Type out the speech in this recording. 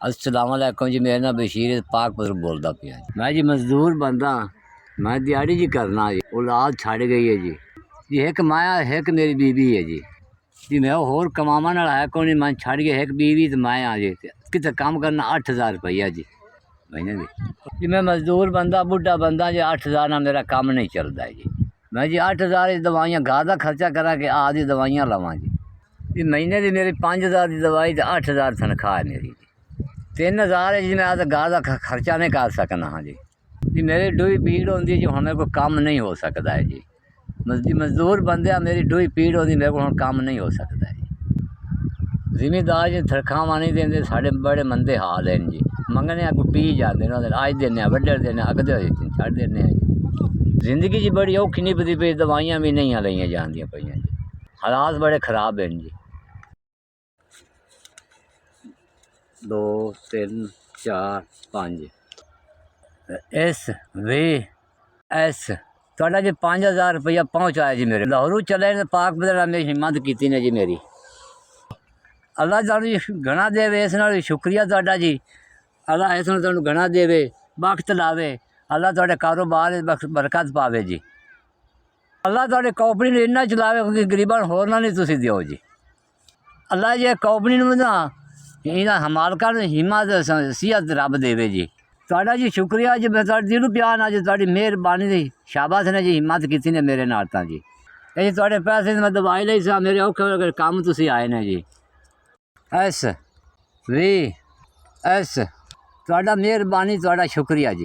अस्सलाम वालेकुम जी। मेरा नाम बशीर पाकपुर बोलता पिया। मैं जी मजदूर बंदा, मैं दिहाड़ी जी करना जी। औलाद छड़ गई है जी एक माया एक मेरी बीवी है जी मैं होर कमावन वाला है कोई नहीं। मैं छड़ गया एक बीवी तो मैं आ जी कितने काम करना 8,000 रुपया जी महीने की जी। मैं मजदूर बंदा बुढ़ा बंदा जी 8,000 ना मेरा काम नहीं चलता है जी। मैं जी 8,000 दवाइयाँ घर का खर्चा करा के आदि दवाइयाँ लवां जी महीने की मेरी 5,000 की दवाई तो 8,000 तनख्वाह है मेरी जी। 3,000 है जी मैं आज घर का खर्चा नहीं कर सकना हाँ जी मेरी डूई पीड़ होती जी हमें कोई काम नहीं हो सकता है जी। मजदूर बंदे मेरी डूई पीड़ होती मेरे को काम नहीं हो सकता है जी। जिमीदार जी तनख्वाह नहीं देंगे साढ़े बड़े मंदे हाल हैं जी। मंगने अग पी जाते अज देने वड्डे देने अगदे छड़ देने जिंदगी जी बड़ी औखी नहीं पती पी दवाइयाँ भी नहीं लईयां जांदियां पईयां जी। हालात बड़े खराब हैं जी। 2 3 4 5 एस वी एस थोड़ा जी 5,000 रुपया पहुँचाया जी मेरे लाहौरू चले पाक बदला में हिम्मत की ने जी मेरी। अल्लाह तुहानू घना देवे इस नाल शुक्रिया तुहाडा जी। अल्लाह इस नाल तुहानू घना देवे बख्त लावे। अल्लाह तुहाडे कारोबार बरकत पावे जी। अल्लाह तुहाडे कंपनी नूं इन्ना चलावे क्योंकि गरीबां नूं होर ना नहीं तुसीं दिओ जी। अल्लाह जी कंपनी नूं ना इन्हां मालकां नूं हिम्मत सेहत रब देवे जी। तुहाडा जी शुक्रिया जी। मैं तुहाडे दिलों प्यार नाल जी तुहाडी मेहरबानी दी शाबाश ने जी हिम्मत की ने मेरे नाल तां जी। ये तुहाडे पैसे मैं दवाई लई सा मेरे औखे काम तुसीं आए ने जी। एस वी एस तुहाडा मेहरबानी तुहाडा शुक्रिया जी।